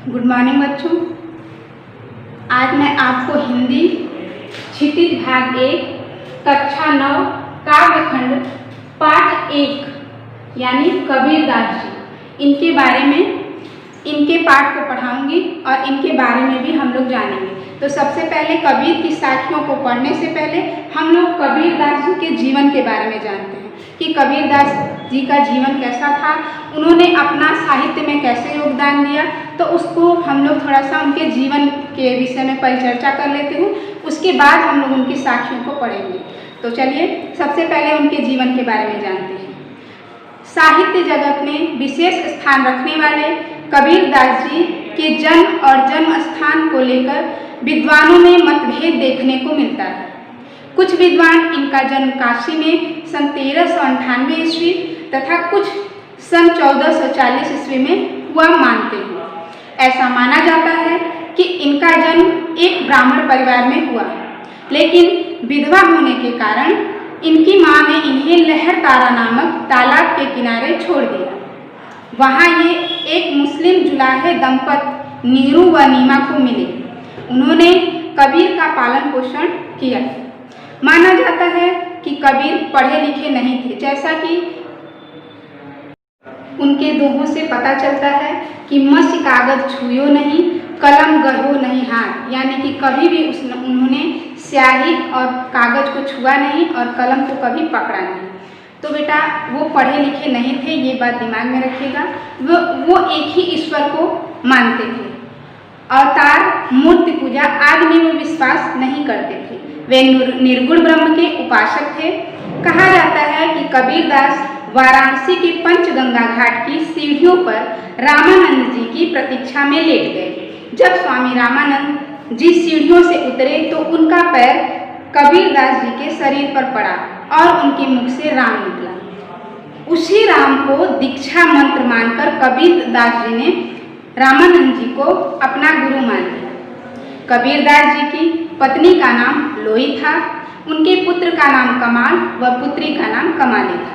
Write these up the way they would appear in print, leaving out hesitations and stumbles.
Good morning बच्चों। आज मैं आपको हिंदी क्षितिज भाग 1 कक्षा 9 काव्यखंड पाठ 1 यानी कबीरदास जी इनके बारे में इनके पाठ को पढ़ाऊंगी और इनके बारे में भी हम लोग जानेंगे। तो सबसे पहले कबीर की साखियों को पढ़ने से पहले हम लोग कबीरदास जी के जीवन के बारे में जानते हैं कि कबीरदास जी का जीवन कैसा था, उन्होंने अपना साहित्य में कैसे योगदान दिया। तो उसको हम लोग थोड़ा सा उनके जीवन के विषय में परिचर्चा कर लेते हैं, उसके बाद हम लोग उनकी साखियों को पढ़ेंगे। तो चलिए सबसे पहले उनके जीवन के बारे में जानते हैं। साहित्य जगत में विशेष स्थान रखने वाले कबीरदास जी के जन्म और जन्म स्थान को लेकर विद्वानों में मतभेद देखने को मिलता है। कुछ विद्वान इनका जन्म काशी में सन 1398 ईस्वी तथा कुछ सन 1440 ईस्वी में हुआ मानते हैं। ऐसा माना जाता है कि इनका जन्म एक ब्राह्मण परिवार में हुआ, लेकिन विधवा होने के कारण इनकी माँ ने इन्हें लहरतारा नामक तालाब के किनारे छोड़ दिया। वहाँ ये एक मुस्लिम जुलाहे दंपत नीरू व नीमा को मिले। उन्होंने कबीर का पालन पोषण किया। माना जाता है कि कबीर पढ़े लिखे नहीं थे, जैसा कि उनके दोहों से पता चलता है कि मसी कागज छुयो नहीं, कलम गढ़ो नहीं हाथ, यानी कि कभी भी उन्होंने स्याही और कागज को छुआ नहीं और कलम को कभी पकड़ा नहीं। तो बेटा वो पढ़े लिखे नहीं थे, ये बात दिमाग में रखिएगा। वो एक ही ईश्वर को मानते थे। अवतार, मूर्ति पूजा आदि में वो विश्वास नहीं करते थे। वे निर्गुण ब्रह्म के उपासक थे। कहा जाता है कि कबीरदास वाराणसी के पंचगंगा घाट की सीढ़ियों पर रामानंद जी की प्रतीक्षा में लेट गए। जब स्वामी रामानंद जी सीढ़ियों से उतरे तो उनका पैर कबीरदास जी के शरीर पर पड़ा और उनके मुख से राम निकला। उसी राम को दीक्षा मंत्र मानकर कबीरदास जी ने रामानंद जी को अपना गुरु मान लिया। कबीरदास जी की पत्नी का नाम लोई था, उनके पुत्र का नाम कमाल व पुत्री का नाम कमाली था।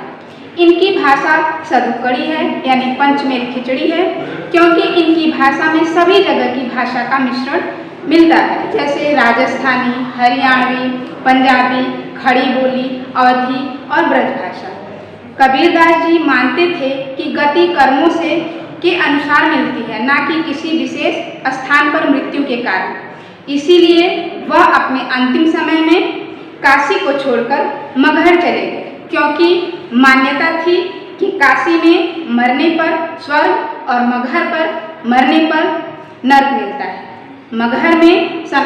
इनकी भाषा सदुकड़ी है, यानी पंचमेल खिचड़ी है, क्योंकि इनकी भाषा में सभी जगह की भाषा का मिश्रण मिलता है, जैसे राजस्थानी, हरियाणवी, पंजाबी, खड़ी बोली, अवधी और ब्रज भाषा। कबीरदास जी मानते थे कि गति कर्मों से के अनुसार मिलती है, ना कि किसी विशेष स्थान पर मृत्यु के कारण। इसीलिए वह अपने अंतिम समय में काशी को छोड़कर मगहर चले गए, क्योंकि मान्यता थी कि काशी में मरने पर स्वर्ग और मगहर पर मरने पर नरक मिलता है। मगहर में सन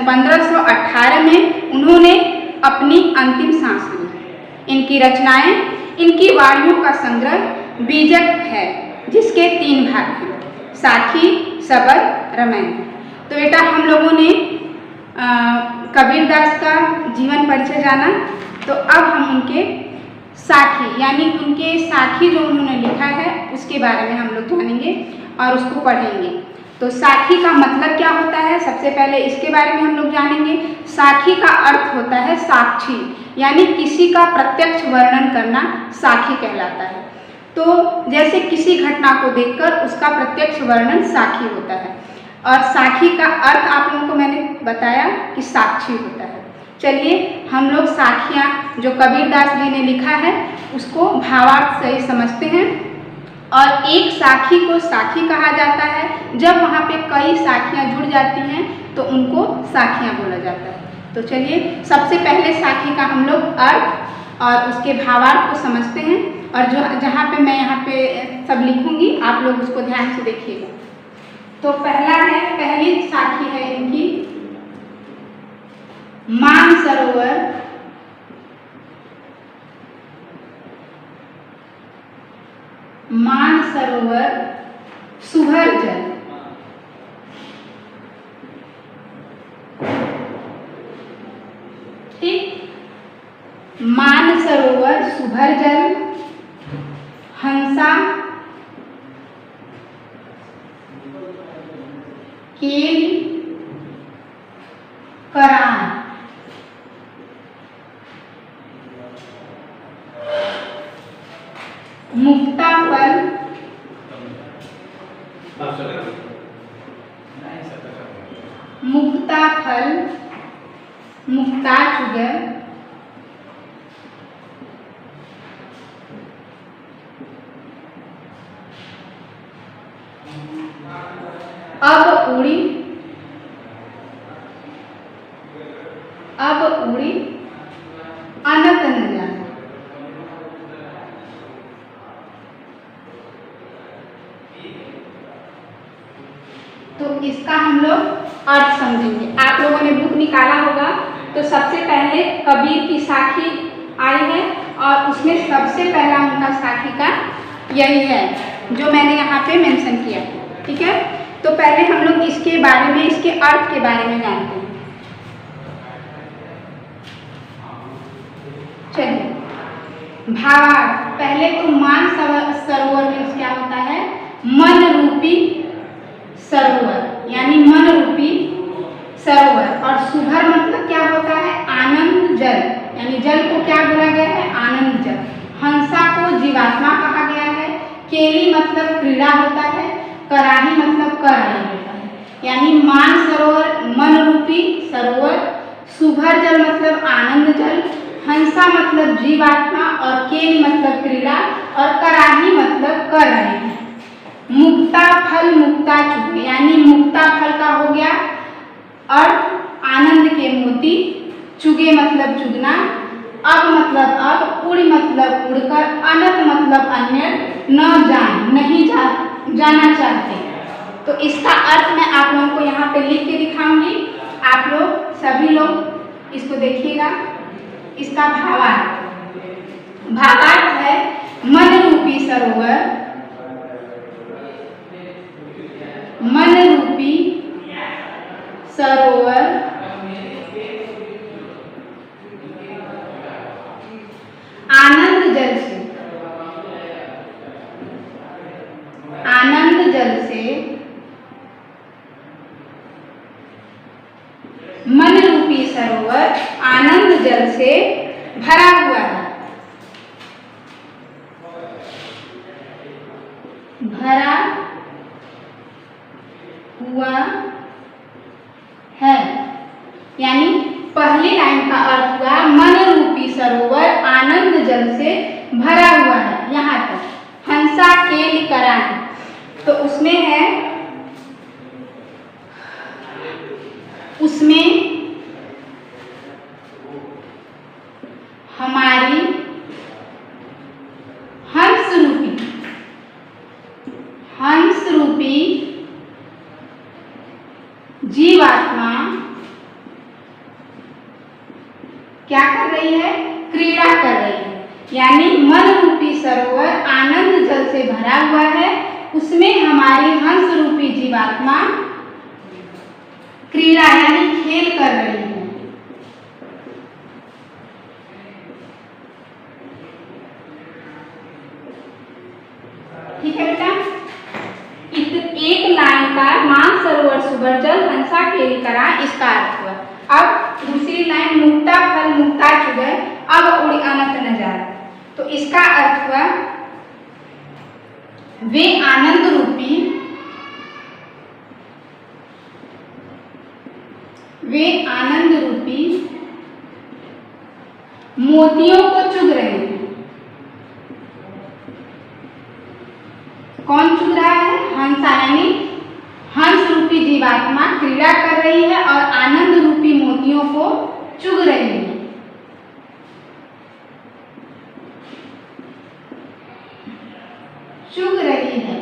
1518 में उन्होंने अपनी अंतिम सांस ली। इनकी रचनाएं, इनकी वाणियों का संग्रह बीजक है, जिसके 3 भाग हैं, साखी, सबर, रामायण। तो बेटा हम लोगों ने कबीरदास का जीवन परिचय जाना। तो अब हम उनके साखी यानी उनके साखी जो उन्होंने लिखा है उसके बारे में हम लोग जानेंगे और उसको पढ़ेंगे। तो साखी का मतलब क्या होता है, सबसे पहले इसके बारे में हम लोग जानेंगे। साखी का अर्थ होता है साक्षी, यानी किसी का प्रत्यक्ष वर्णन करना साखी कहलाता है। तो जैसे किसी घटना को देखकर उसका प्रत्यक्ष वर्णन साखी होता है, और साखी का अर्थ आप लोगों को मैंने बताया कि साक्षी होता है। चलिए हम लोग साखियाँ जो कबीरदास जी ने लिखा है उसको भावार्थ सही समझते हैं। और एक साखी को साखी कहा जाता है जब वहाँ पे कई साखियाँ जुड़ जाती हैं तो उनको साखियाँ बोला जाता है। तो चलिए सबसे पहले साखी का हम लोग अर्थ और उसके भावार्थ को समझते हैं, और जो जहाँ पे मैं यहाँ पे सब लिखूंगी आप लोग उसको ध्यान से देखिएगा। तो पहली साखी है इनकी मानसरोवर सुभर जल। ठीक, मानसरोवर सुभर जल, हंसा केल करान, मुक्ता फल मुक्ता फल मुक्ता चुगल अब उड़ी अनंत न जाने। तो इसका हम लोग अर्थ समझेंगे। आप लोगों ने बुक निकाला होगा तो सबसे पहले कबीर की साखी आई है और उसमें सबसे पहला उनका साखी का यही है जो मैंने यहाँ पे मेंशन किया। ठीक है, तो पहले हम लोग इसके बारे में, इसके अर्थ के बारे में जानते हैं। चलिए, भावार्थ। पहले तो मान सरोवर में क्या होता है? मन रूपी सरोवर, यानी मन रूपी सरोवर। और सुभर मतलब क्या होता है? आनंद जल, यानी जल को क्या बोला गया है? आनंद जल। हंसा को जीवात्मा कहा गया है। केली मतलब क्रीड़ा होता है। कराही मतलब कराही होता है। यानी मान सरोवर मन रूपी सरोवर, सुभर जल मतलब आनंद जल, हंसा मतलब जीवात्मा और केली मतलब क्रीड़ा और कराही मतलब कर रहे हैं। मुक्ता फल मुक्ता चुगे, यानी मुक्ता फल का हो गया अर्थ आनंद के मोती, चुगे मतलब चुगना, अब मतलब अब, उड़ी मतलब उड़कर, अनंत मतलब अन्य, न जान नहीं जाना चाहते। तो इसका अर्थ मैं आप लोगों को यहाँ पे लिख के दिखाऊंगी। आप लोग सभी लोग इसको देखिएगा। इसका भावार्थ है मन रूपी सरोवर, मन रूपी सरोवर आनंद जल से, आनंद जल से, मन रूपी सरोवर आनंद जल से भरा हुआ है, भरा हुआ है। यानी पहली लाइन का अर्थ हुआ मन रूपी सरोवर आनंद जल से भरा हुआ है। यहाँ तक हंसा केली कराही, तो उसमें है, उसमें हमारी हंस रूपी जीवात्मा क्या कर रही है? क्रीड़ा कर रही है। यानी मन रूपी सरोवर आनंद जल से भरा हुआ है, उसमें हमारी हंस रूपी जीवात्मा क्रीड़ा यानी खेल कर रही है। ठीक है बेटा, एक लाइन का मान सरोवर सुभर जल हंसा केली करा, इसका अर्थ हुआ। अब दूसरी लाइन मुक्ता फल मुक्ता चुगे, अब उड़ी अनंत नजारा, तो इसका अर्थ हुआ वे आनंद रूपी मोतियों को चुग रहे हैं। कौन चुग रहा है? हंसा, यानी हंस रूपी जीवात्मा क्रीड़ा कर रही है और आनंद रूपी मोतियों को चुग रही है। चुग रही है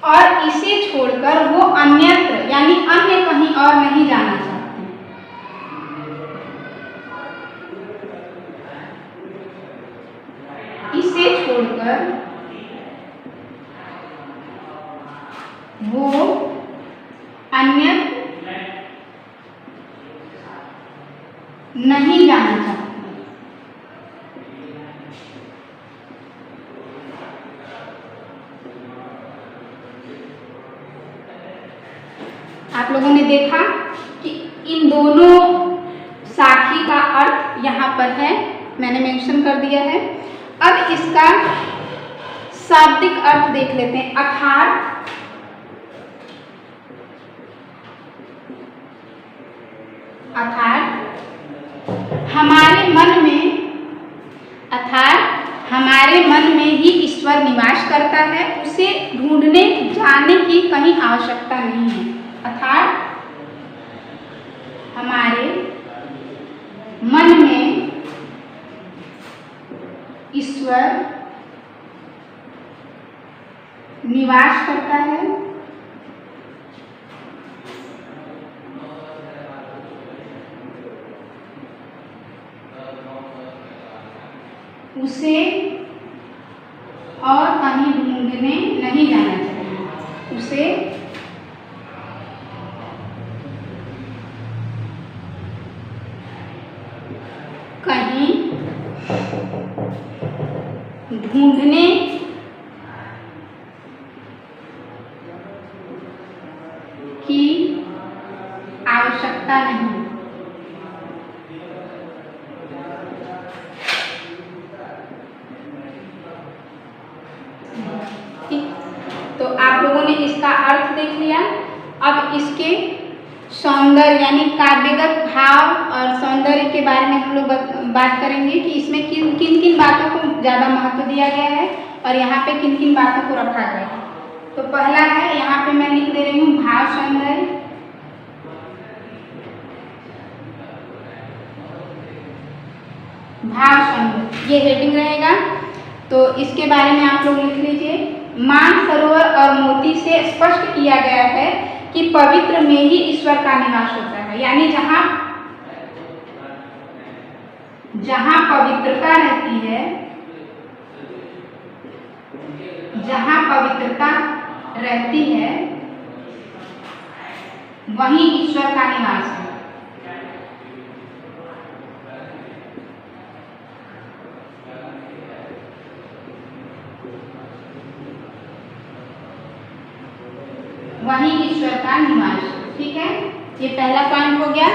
और इसे छोड़कर वो अन्यत्र यानी अन्य कहीं और नहीं जाना चाहते। इसे छोड़कर वो अन्यत्र नहीं जाना चाहते। आप लोगों ने देखा कि इन दोनों साखी का अर्थ यहाँ पर है, मैंने मेंशन कर दिया है। अब इसका शाब्दिक अर्थ देख लेते हैं। अर्थात हमारे मन में ही ईश्वर निवास करता है, उसे ढूंढने जाने की कहीं आवश्यकता नहीं है। अर्थात हमारे मन में ईश्वर निवास करता है, उसे और कहीं ढूंढने नहीं जाना चाहिए। उसे कहीं ढूंढने की आवश्यकता नहीं। तो आप लोगों ने इसका अर्थ देख लिया। अब इसके सौंदर्य यानी काव्यगत भाव और सौंदर्य के बारे में हम लोग बात करेंगे कि इसमें किन किन बातों को ज़्यादा महत्व दिया गया है और यहाँ पे किन किन बातों को रखा गया है। तो पहला है, यहाँ पे मैं लिख दे रही हूँ भाव सौंदर्य। भाव सौंदर्य ये हेडिंग रहेगा, तो इसके बारे में आप लोग लिख लीजिए। मानसरोवर और मोती से स्पष्ट किया गया है कि पवित्र में ही ईश्वर का निवास होता है, यानी जहाँ पवित्रता रहती है, जहाँ पवित्रता रहती है वहीं ईश्वर का निवास है। वहीं ईश्वर का निवास। ठीक है, ये पहला पॉइंट हो गया।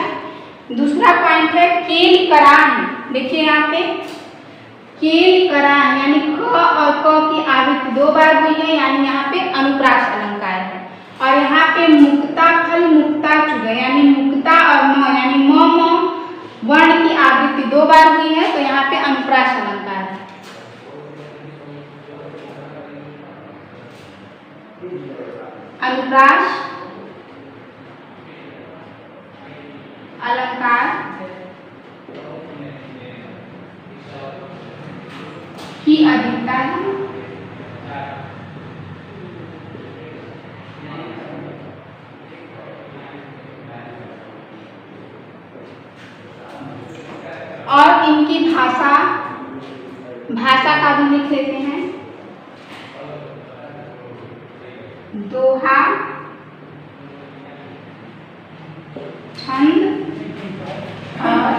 दूसरा पॉइंट है केल करान। देखिए यहाँ पे केल करान यानी क और क की आवृत्ति 2 बार हुई है, यानी यहाँ पे अनुप्रास अलंकार है। और यहाँ पे मुक्ता फल मुक्ता चुग यानी मुक्ता और म यानी म वर्ण की आवृत्ति 2 बार हुई है, तो यहाँ पे अनुप्रास अलंकार है। अनुप्रास अलंकार की अधिकता है। और इनकी भाषा का भी लिख लेते हैं। दोहा, छंद और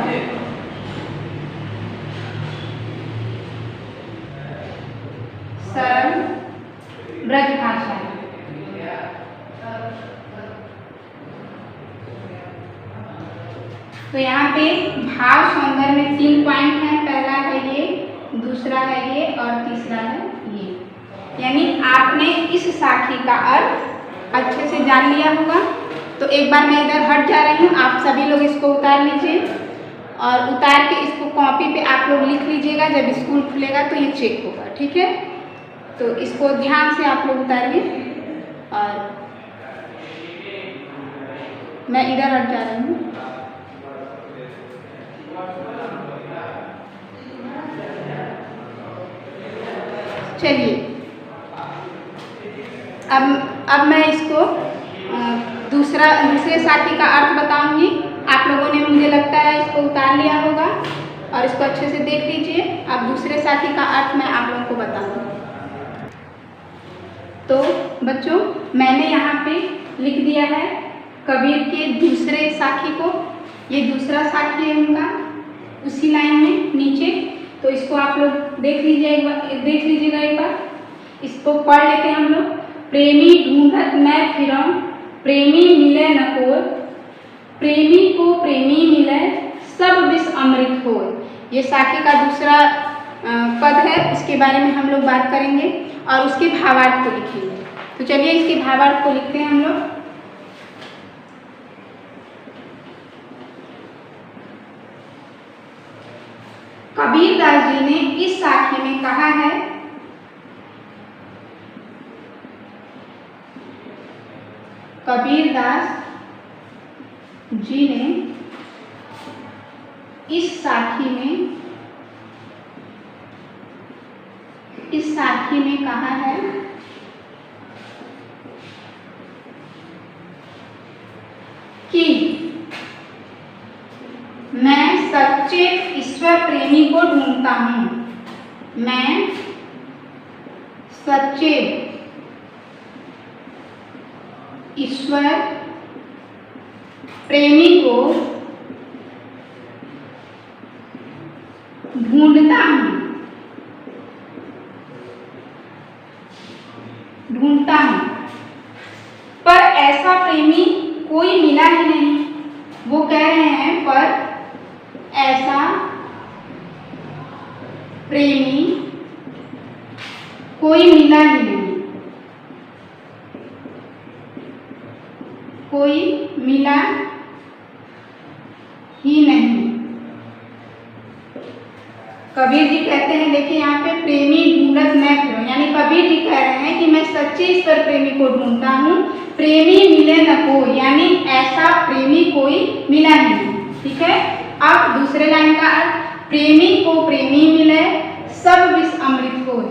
सरल ब्रज भाषा। तो यहाँ पे भाव सौंदर्य में 3 पॉइंट हैं। पहला है ये, दूसरा है ये और तीसरा है ये। यानी आपने इस साखी का अर्थ अच्छे से जान लिया होगा। तो एक बार मैं इधर हट जा रही हूँ, आप सभी लोग इसको उतार लीजिए और उतार के इसको कॉपी पे आप लोग लिख लीजिएगा। जब स्कूल खुलेगा तो ये चेक होगा। ठीक है, तो इसको ध्यान से आप लोग उतारिए। और मैं इधर हट जा रही हूँ। चलिए, अब मैं इसको दूसरे साखी का अर्थ बताऊंगी। आप लोगों ने मुझे लगता है इसको उतार लिया होगा और इसको अच्छे से देख लीजिए। अब दूसरे साखी का अर्थ मैं आप लोगों को बताऊंगी। तो बच्चों, मैंने यहाँ पे लिख दिया है कबीर के दूसरे साखी को। ये दूसरा साखी है उनका, उसी लाइन में नीचे। तो इसको आप लोग देख लीजिएगा एक बार। इसको पढ़ लेते हैं हम लोग। प्रेमी ढूंढत मैं फिरऊं, प्रेमी मिले न कोय, प्रेमी को प्रेमी मिले सब विष अमृत होय। ये साखी का दूसरा पद है। उसके बारे में हम लोग बात करेंगे और उसके भावार्थ को लिखेंगे। तो चलिए इसके भावार्थ को लिखते हैं हम लोग। कबीरदास जी ने इस साखी में कहा है, कबीरदास जी ने इस साखी में कहा है कि मैं सच्चे ईश्वर प्रेमी को ढूंढता हूँ। मैं सच्चे ईश्वर प्रेमी को ढूंढता हूँ पर ऐसा प्रेमी कोई मिला ही नहीं। वो कह रहे हैं पर ऐसा प्रेमी कोई मिला ही नहीं, कोई मिला ही नहीं। कबीर जी कहते हैं, देखिए यहाँ पे प्रेमी ढूंढत मैं फिरूं, यानी कबीर जी कह रहे हैं कि मैं सच्चे ईश्वर प्रेमी को ढूंढता हूँ, प्रेमी मिले न कोई, यानी ऐसा प्रेमी कोई मिला नहीं। ठीक है। अब दूसरे लाइन का अर्थ, प्रेमी को प्रेमी मिले सब विष अमृत हो।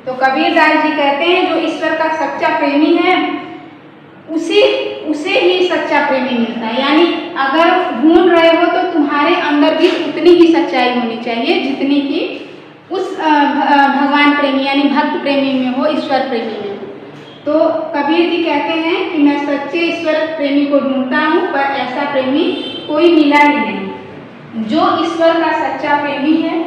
तो कबीरदास जी कहते हैं जो ईश्वर का सच्चा प्रेमी है उसे ही सच्चा प्रेमी मिलता है। यानी अगर ढूंढ रहे हो तो तुम्हारे अंदर भी उतनी ही सच्चाई होनी चाहिए जितनी कि उस भगवान प्रेमी यानी भक्त प्रेमी में हो, ईश्वर प्रेमी में हो। तो कबीर जी कहते हैं कि मैं सच्चे ईश्वर प्रेमी को ढूंढता हूँ पर ऐसा प्रेमी कोई मिला ही नहीं। जो ईश्वर का सच्चा प्रेमी है,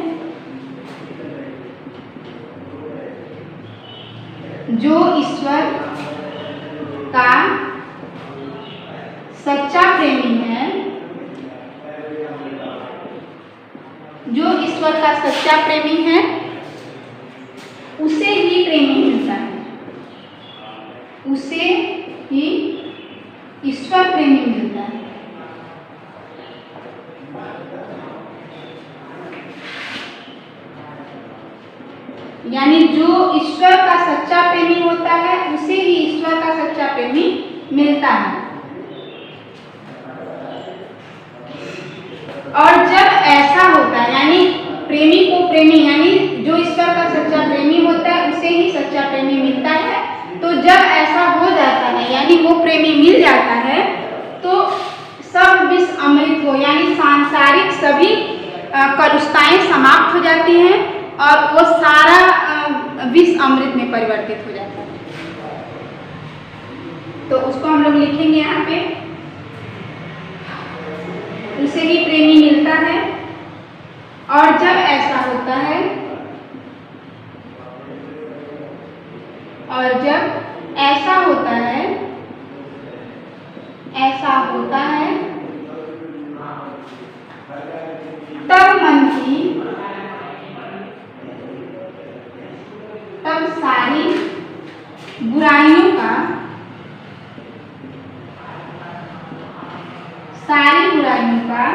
जो ईश्वर का सच्चा प्रेमी है, जो ईश्वर का सच्चा प्रेमी है उसे ही प्रेमी मिलता है, उसे ही ईश्वर प्रेमी मिलता है। यानी जो ईश्वर का सच्चा प्रेमी होता है उसे ही ईश्वर का सच्चा प्रेमी मिलता है। और जब ऐसा होता है, यानी प्रेमी को प्रेमी, यानी जो ईश्वर का सच्चा प्रेमी होता है उसे ही सच्चा प्रेमी मिलता है। तो जब ऐसा हो जाता है, यानी वो प्रेमी मिल जाता है, तो सब विष अमृत हो, यानी सांसारिक सभी कलुषताएं समाप्त हो जाती हैं और वो सारा विष अमृत में परिवर्तित हो जाता है। तो उसको हम लोग लिखेंगे यहाँ पे, उसे ही प्रेमी मिलता है। और जब ऐसा होता है, और जब ऐसा होता है, ऐसा होता है तब मन की, तब सारी बुराइयों का, सारी बुराइयों का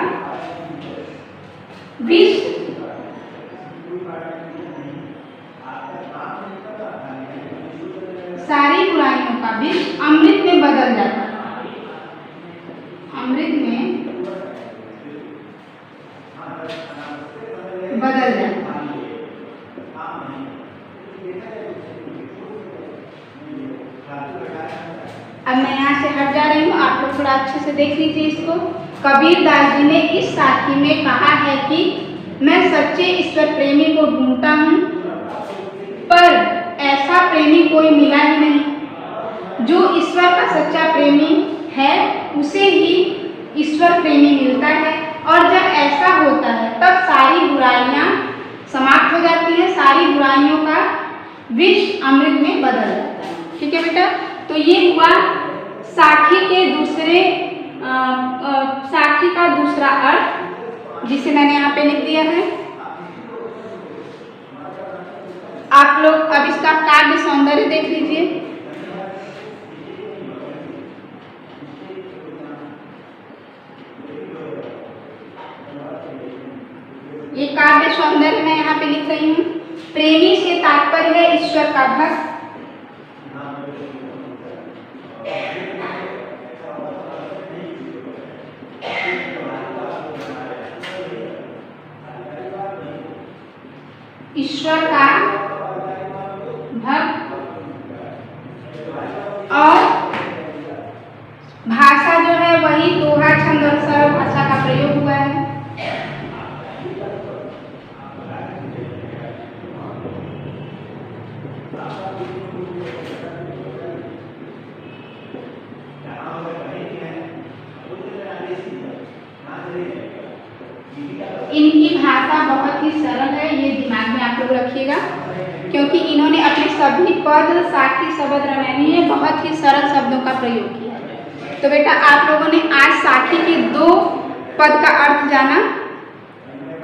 विष सारी बुराइयों का विष अमृत में बदल जाता है, अमृत में बदल जाता है। अब मैं यहाँ से हट जा रही हूँ, आप लोग थोड़ा अच्छे से देख लीजिए इसको। कबीरदास जी ने इस साखी में कहा है कि मैं सच्चे ईश्वर प्रेमी को ढूंढता हूँ पर ऐसा प्रेमी कोई मिला ही नहीं। जो ईश्वर का सच्चा प्रेमी है उसे ही ईश्वर प्रेमी मिलता है। और जब ऐसा होता है तब सारी बुराइयां समाप्त हो जाती हैं, सारी बुराइयों का विष अमृत में बदल जाता है। ठीक है बेटा। तो ये हुआ साखी के दूसरे साखी का दूसरा अर्थ, जिसे मैंने यहाँ पे लिख दिया है। आप लोग अब इसका काव्य सौंदर्य देख लीजिए। ये काव्य सौंदर्य मैं यहाँ पे लिख रही हूँ। प्रेमी से तात्पर्य है ईश्वर का भक्त। ईश्वर का भक्त। और भाषा जो है वही दोहा, छंद और सरल भाषा का प्रयोग हुआ है। इनकी भाषा बहुत ही सरल है, ये दिमाग में आप लोग रखिएगा, क्योंकि इन्होंने अपने सभी पद, साखी, शब्द, रामायणी में बहुत ही सरल शब्दों का प्रयोग किया है। तो बेटा आप लोगों ने आज साखी के 2 पद का अर्थ जाना,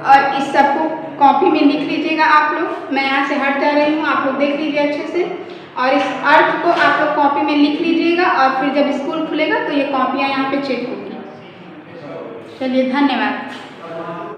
और इस सबको कॉपी में लिख लीजिएगा आप लोग। मैं यहाँ से हट जा रही हूँ, आप लोग देख लीजिए अच्छे से, और इस अर्थ को आप लोग कॉपी में लिख लीजिएगा, और फिर जब स्कूल खुलेगा तो ये कॉपियाँ यहाँ पे चेक होगी। चलिए, धन्यवाद।